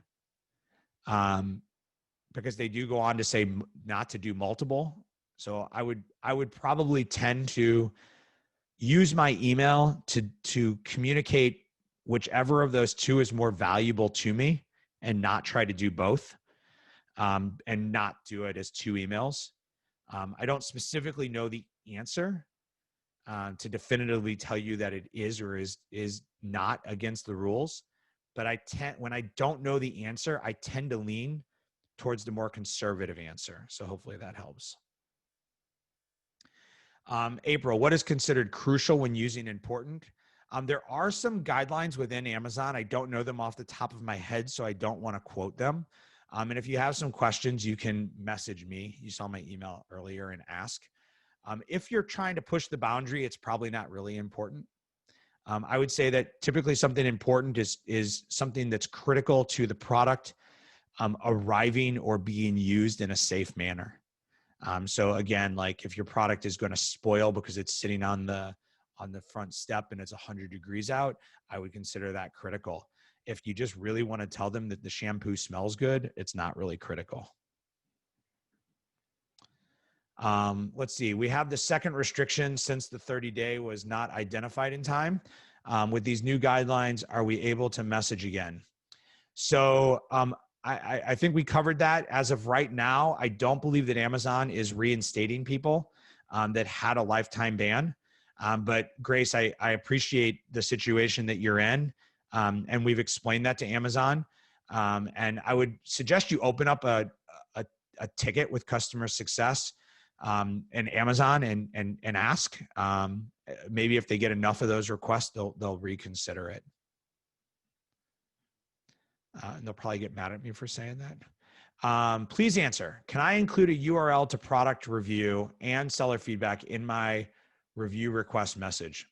because they do go on to say not to do multiple. So I would probably tend to use my email to communicate whichever of those two is more valuable to me, and not try to do both, and not do it as two emails. I don't specifically know the answer to definitively tell you that it is or is not against the rules. But when I don't know the answer, I tend to lean towards the more conservative answer. So hopefully that helps. April, what is considered crucial when using important? There are some guidelines within Amazon. I don't know them off the top of my head, so I don't want to quote them. And if you have some questions, you can message me. You saw my email earlier and ask. If you're trying to push the boundary, it's probably not really important. I would say that typically something important is something that's critical to the product arriving or being used in a safe manner. So again, like if your product is going to spoil because it's sitting on the front step and it's 100 degrees out, I would consider that critical. If you just really want to tell them that the shampoo smells good, it's not really critical. Let's see. We have the second restriction since the 30-day was not identified in time. With these new guidelines, are we able to message again? So I think we covered that. As of right now, I don't believe that Amazon is reinstating people that had a lifetime ban. But Grace, I appreciate the situation that you're in. And we've explained that to Amazon. And I would suggest you open up a ticket with customer success and Amazon and ask. Maybe if they get enough of those requests, they'll reconsider it. And they'll probably get mad at me for saying that. Please answer. Can I include a URL to product review and seller feedback in my review request message?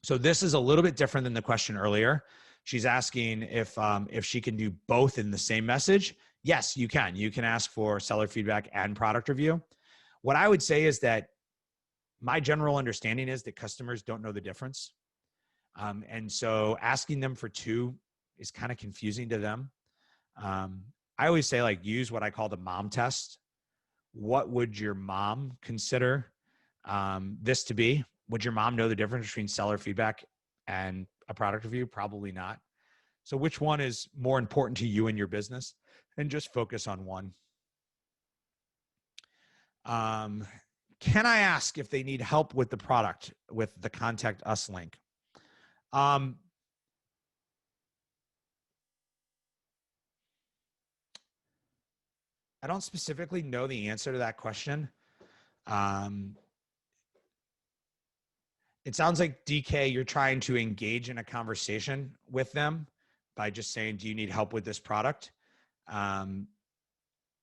So this is a little bit different than the question earlier. She's asking if she can do both in the same message. Yes, you can. You can ask for seller feedback and product review. What I would say is that my general understanding is that customers don't know the difference. And so asking them for two is kind of confusing to them. I always say, like, use what I call the mom test. What would your mom consider this to be? Would your mom know the difference between seller feedback and a product review? Probably not. So which one is more important to you and your business? And just focus on one. Can I ask if they need help with the product with the contact us link? I don't specifically know the answer to that question. It sounds like, DK, you're trying to engage in a conversation with them by just saying, do you need help with this product?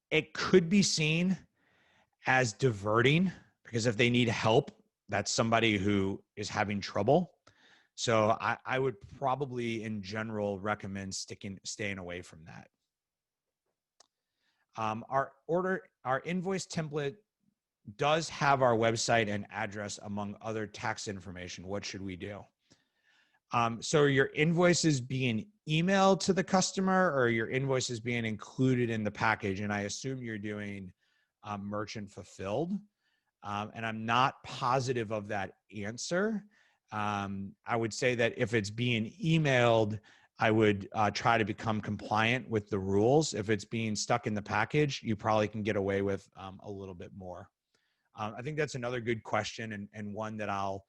It could be seen as diverting, because if they need help, that's somebody who is having trouble. So I would probably, in general, recommend staying away from that. Our invoice template does have our website and address among other tax information. What should we do? So are your invoices being emailed to the customer, or are your invoices being included in the package? And I assume you're doing merchant fulfilled. And I'm not positive of that answer. I would say that if it's being emailed, I would try to become compliant with the rules. If it's being stuck in the package, you probably can get away with a little bit more. I think that's another good question, and one that I'll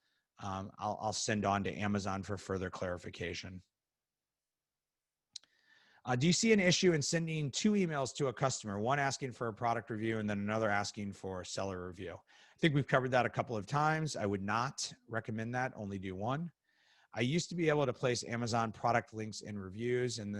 send on to Amazon for further clarification. Do you see an issue in sending two emails to a customer, one asking for a product review and then another asking for a seller review? I think we've covered that a couple of times. I would not recommend that, only do one. I used to be able to place Amazon product links in reviews, and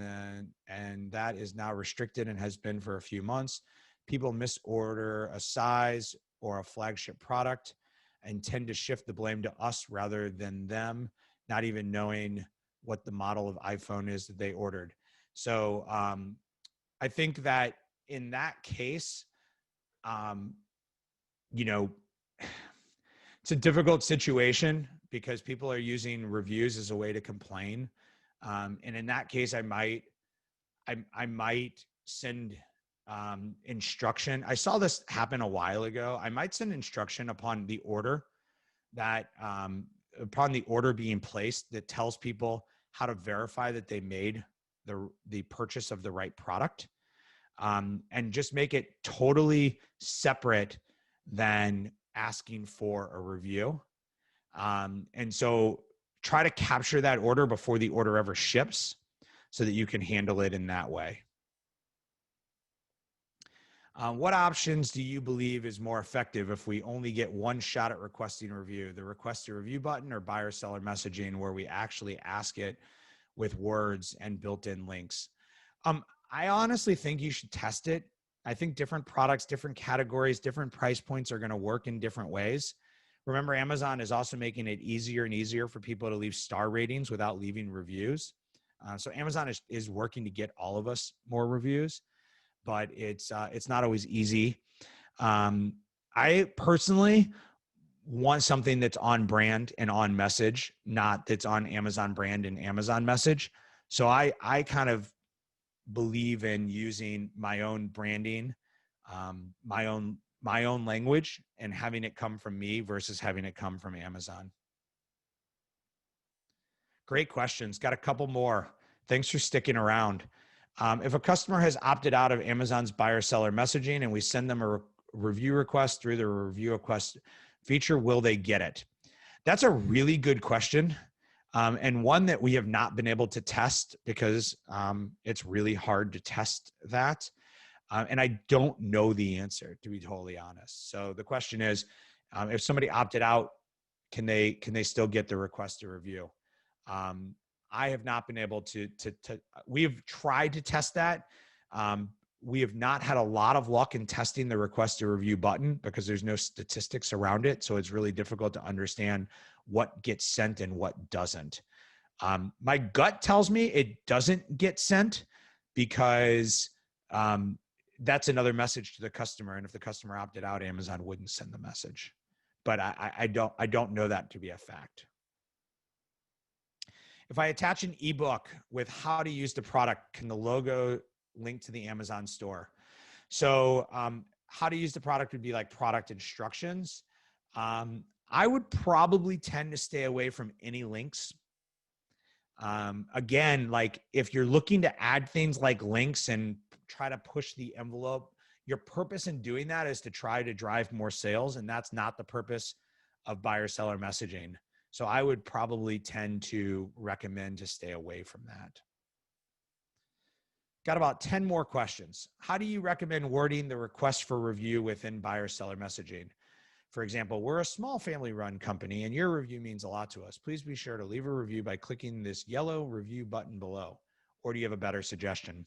that is now restricted and has been for a few months. People misorder a size or a flagship product and tend to shift the blame to us rather than them, not even knowing what the model of iPhone is that they ordered. So I think that in that case, you know, it's a difficult situation because people are using reviews as a way to complain. And in that case, I might send instruction. I saw this happen a while ago. I might send instruction upon the order that upon the order being placed that tells people how to verify that they made the purchase of the right product, and just make it totally separate than asking for a review. And so try to capture that order before the order ever ships so that you can handle it in that way. What options do you believe is more effective if we only get one shot at requesting a review? The request a review button or buyer seller messaging where we actually ask it with words and built-in links? I honestly think you should test it. I think different products, different categories, different price points are going to work in different ways. Remember, Amazon is also making it easier and easier for people to leave star ratings without leaving reviews. So Amazon is working to get all of us more reviews, but it's not always easy. I personally want something that's on brand and on message, not that's on Amazon brand and Amazon message. So I kind of believe in using my own branding, my own my own language and having it come from me versus having it come from Amazon? Great questions. Got a couple more. Thanks for sticking around. If a customer has opted out of Amazon's buyer-seller messaging and we send them a review request through the review request feature, will they get it? That's a really good question, and one that we have not been able to test because it's really hard to test that. And I don't know the answer, to be totally honest. So the question is, if somebody opted out, can they still get the request to review? I have not been able to we have tried to test that. We have not had a lot of luck in testing the request to review button because there's no statistics around it. So it's really difficult to understand what gets sent and what doesn't. My gut tells me it doesn't get sent because that's another message to the customer. And if the customer opted out, Amazon wouldn't send the message. But I don't know that to be a fact. If I attach an ebook with how to use the product, can the logo link to the Amazon store? So how to use the product would be like product instructions. I would probably tend to stay away from any links. Again, like if you're looking to add things like links and try to push the envelope, your purpose in doing that is to try to drive more sales. And that's not the purpose of buyer-seller messaging. So I would probably tend to recommend to stay away from that. Got about 10 more questions. How do you recommend wording the request for review within buyer-seller messaging? For example, we're a small family-run company and your review means a lot to us. Please be sure to leave a review by clicking this yellow review button below. Or do you have a better suggestion?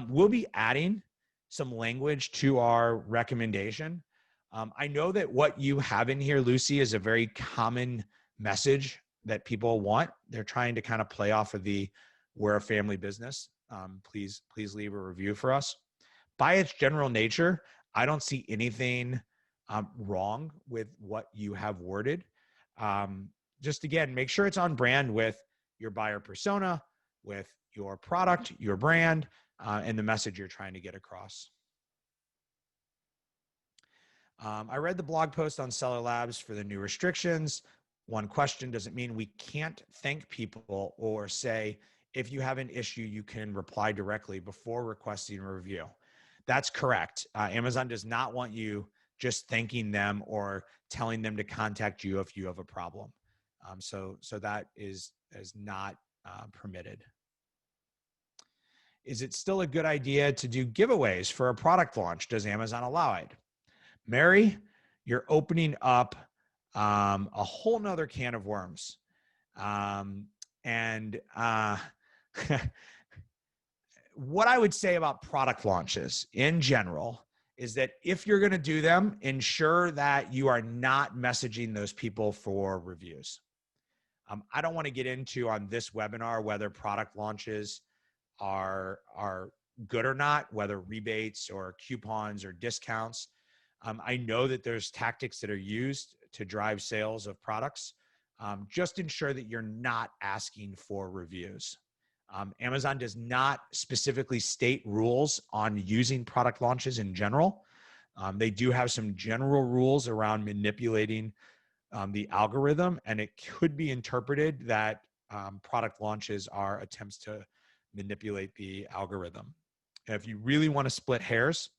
We'll be adding some language to our recommendation. I know that what you have in here, Lucy, is a very common message that people want. They're trying to kind of play off of the we're a family business. Please leave a review for us. By its general nature, I don't see anything wrong with what you have worded. Just again, make sure it's on brand with your buyer persona, with your product, your brand, and the message you're trying to get across. I read the blog post on Seller Labs for the new restrictions. One question, does it mean we can't thank people or say, if you have an issue, you can reply directly before requesting a review? That's correct. Amazon does not want you just thanking them or telling them to contact you if you have a problem. So that is not permitted. Is it still a good idea to do giveaways for a product launch? Does Amazon allow it? Mary, you're opening up a whole nother can of worms. What I would say about product launches in general is that if you're going to do them, ensure that you are not messaging those people for reviews. I don't want to get into on this webinar whether product launches are good or not, whether rebates or coupons or discounts. I know that there's tactics that are used to drive sales of products. Just ensure that you're not asking for reviews. Amazon does not specifically state rules on using product launches in general. They do have some general rules around manipulating the algorithm, and it could be interpreted that product launches are attempts to manipulate the algorithm. If you really want to split hairs,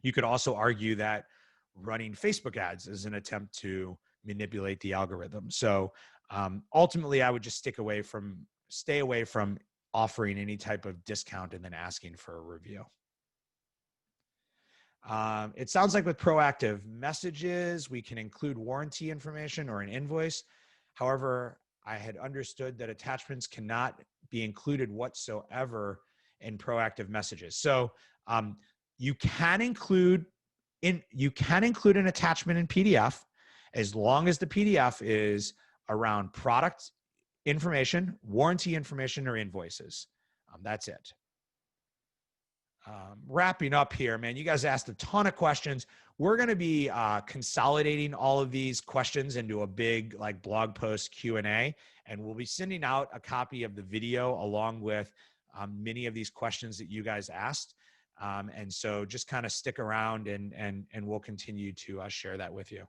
you could also argue that running Facebook ads is an attempt to manipulate the algorithm. So ultimately, I would just stay away from offering any type of discount and then asking for a review. It sounds like with proactive messages, we can include warranty information or an invoice. However, I had understood that attachments cannot be included whatsoever in proactive messages. So you can include an attachment in PDF as long as the PDF is around product information, warranty information, or invoices. That's it. Wrapping up here, man, you guys asked a ton of questions. We're going to be consolidating all of these questions into a big blog post Q&A, and we'll be sending out a copy of the video along with many of these questions that you guys asked. And so just kind of stick around and we'll continue to share that with you.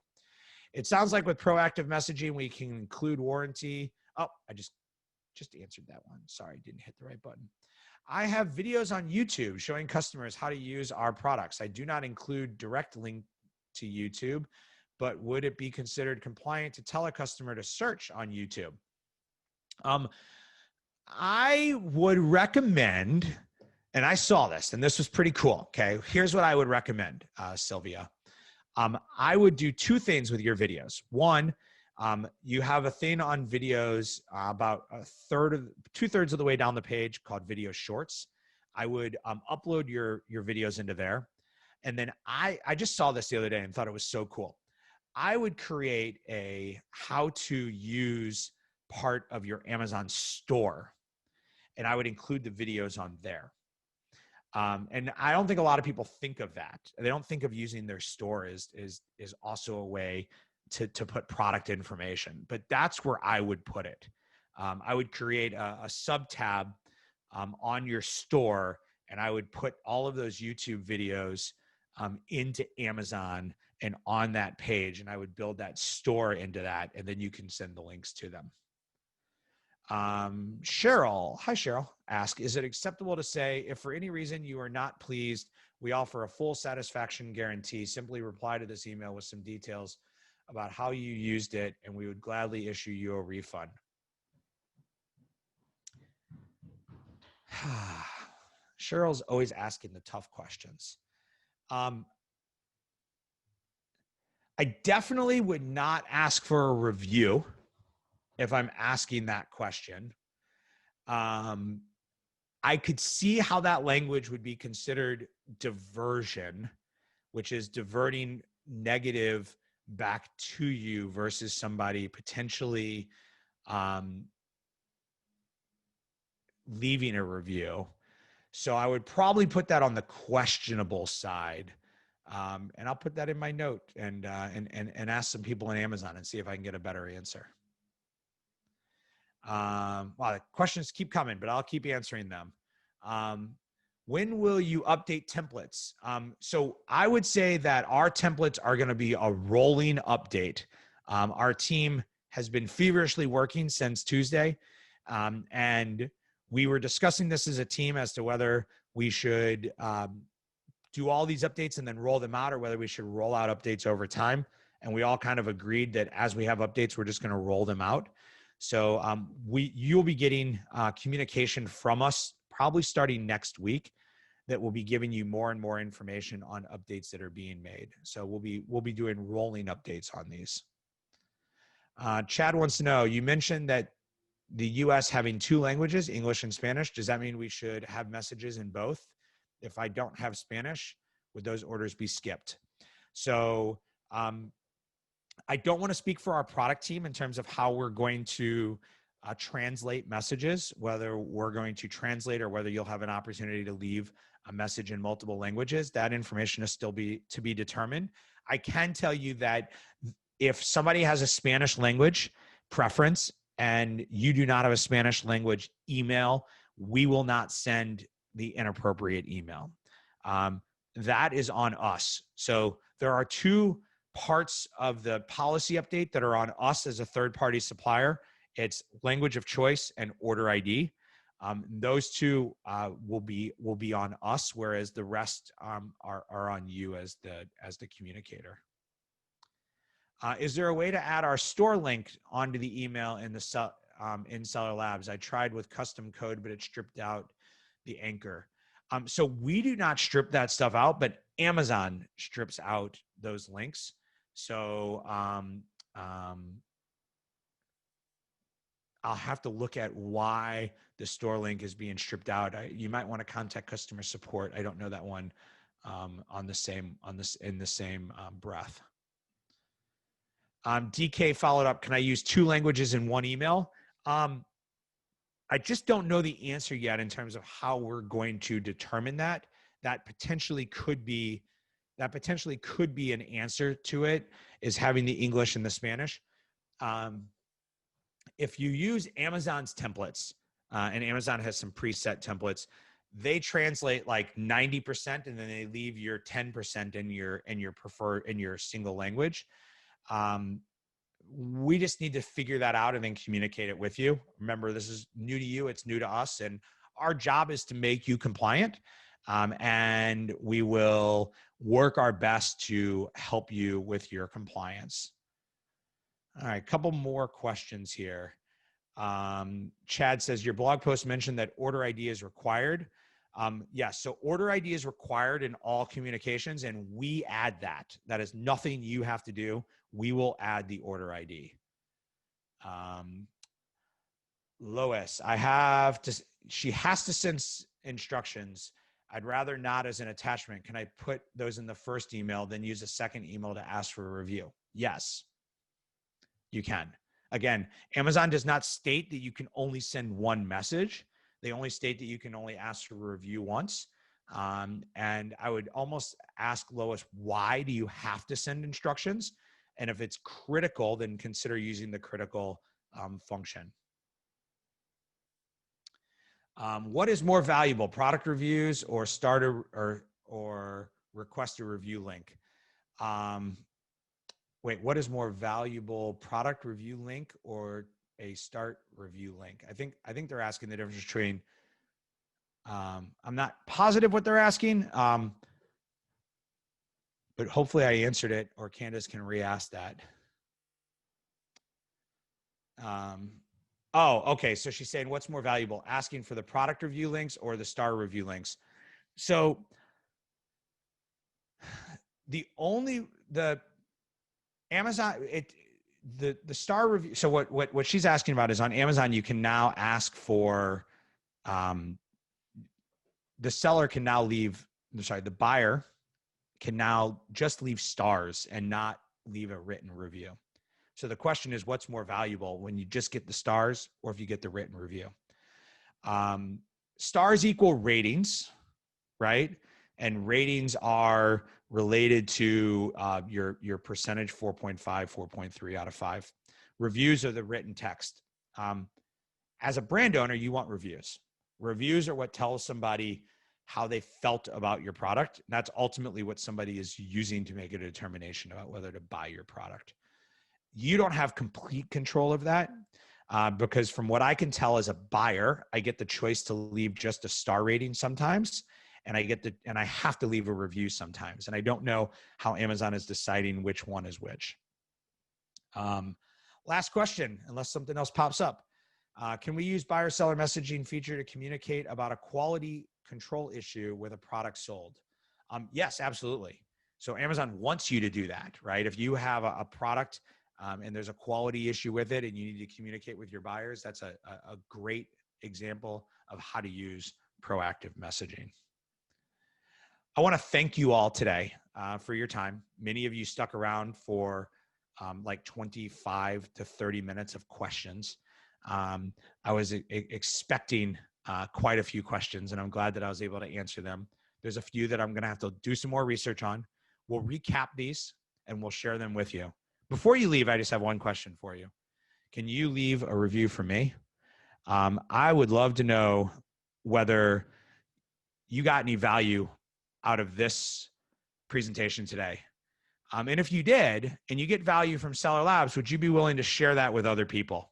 It sounds like with proactive messaging, we can include warranty. Oh, I just answered that one. Sorry, didn't hit the right button. I have videos on YouTube showing customers how to use our products. I do not include direct link to YouTube, but would it be considered compliant to tell a customer to search on YouTube? I would recommend, and I saw this, and this was pretty cool. Okay, here's what I would recommend, Sylvia. I would do two things with your videos. One, you have a thing on videos about two-thirds of the way down the page called video shorts. I would upload your videos into there. And then I just saw this the other day and thought it was so cool. I would create a how to use part of your Amazon store, and I would include the videos on there. And I don't think a lot of people think of that. They don't think of using their store is also a way to put product information, but that's where I would put it. I would create a sub tab on your store, and I would put all of those YouTube videos into Amazon and on that page, and I would build that store into that, and then you can send the links to them. Cheryl, hi Cheryl, ask, is it acceptable to say, if for any reason you are not pleased, we offer a full satisfaction guarantee. Simply reply to this email with some details about how you used it, and we would gladly issue you a refund. Cheryl's always asking the tough questions. I definitely would not ask for a review if I'm asking that question. I could see how that language would be considered diversion, which is diverting negative back to you versus somebody potentially leaving a review. So I would probably put that on the questionable side. And I'll put that in my note and ask some people on Amazon and see if I can get a better answer. Wow, the questions keep coming, but I'll keep answering them. When will you update templates? So I would say that our templates are going to be a rolling update. Our team has been feverishly working since Tuesday. And we were discussing this as a team as to whether we should do all these updates and then roll them out, or whether we should roll out updates over time. And we all kind of agreed that as we have updates, we're just going to roll them out. So you'll be getting communication from us probably starting next week that will be giving you more and more information on updates that are being made. So we'll be doing rolling updates on these. Chad wants to know, you mentioned that the US having two languages, English and Spanish. Does that mean we should have messages in both? If I don't have Spanish, would those orders be skipped? So I don't want to speak for our product team in terms of how we're going to translate messages, whether we're going to translate or whether you'll have an opportunity to leave a message in multiple languages. That information is still to be determined. I can tell you that if somebody has a Spanish language preference and you do not have a Spanish language email, we will not send the inappropriate email. That is on us. So there are two parts of the policy update that are on us as a third-party supplier. It's language of choice and order ID. Those two will be on us, whereas the rest are on you as the communicator. Is there a way to add our store link onto the email in Seller Labs? I tried with custom code, but it stripped out the anchor. So we do not strip that stuff out, but Amazon strips out those links. So I'll have to look at why the store link is being stripped out. You might want to contact customer support. I don't know that one in the same breath. DK followed up, can I use two languages in one email? I just don't know the answer yet in terms of how we're going to determine that. That potentially could be an answer to it, is having the English and the Spanish. If you use Amazon's templates, and Amazon has some preset templates, they translate like 90%, and then they leave your 10% in your single language. We just need to figure that out and then communicate it with you. Remember, this is new to you. It's new to us. And our job is to make you compliant. And we will work our best to help you with your compliance. All right, a couple more questions here. Chad says, your blog post mentioned that order ID is required. Yes, so order ID is required in all communications, and we add that. That is nothing you have to do. We will add the order ID. Lois, she has to send instructions. I'd rather not as an attachment. Can I put those in the first email, then use a second email to ask for a review? Yes, you can. Again, Amazon does not state that you can only send one message. They only state that you can only ask for a review once. And I would almost ask Lois, why do you have to send instructions? And if it's critical, then consider using the critical function. What is more valuable, product reviews or or request a review link? Wait, what is more valuable, product review link or a start review link? I think they're asking the difference between, I'm not positive what they're asking, but hopefully I answered it, or Candace can re-ask that. Oh, okay. So she's saying, what's more valuable, asking for the product review links or the star review links? So the Amazon, the star review. So what she's asking about is on Amazon, you can now ask for, the buyer can now just leave stars and not leave a written review. So the question is, what's more valuable, when you just get the stars or if you get the written review? Stars equal ratings, right? And ratings are related to your percentage, 4.5, 4.3 out of 5. Reviews are the written text. As a brand owner, you want reviews. Reviews are what tells somebody how they felt about your product. And that's ultimately what somebody is using to make a determination about whether to buy your product. You don't have complete control of that because from what I can tell as a buyer, I get the choice to leave just a star rating sometimes, and I have to leave a review sometimes. And I don't know how Amazon is deciding which one is which. Last question, unless something else pops up. Can we use buyer-seller messaging feature to communicate about a quality control issue with a product sold? Yes, absolutely. So Amazon wants you to do that, right? If you have a product and there's a quality issue with it and you need to communicate with your buyers, that's a great example of how to use proactive messaging. I want to thank you all today for your time. Many of you stuck around for like 25 to 30 minutes of questions. I was expecting quite a few questions, and I'm glad that I was able to answer them. There's a few that I'm going to have to do some more research on. We'll recap these and we'll share them with you. Before you leave, I just have one question for you. Can you leave a review for me? I would love to know whether you got any value out of this presentation today. And if you did, and you get value from Seller Labs, would you be willing to share that with other people?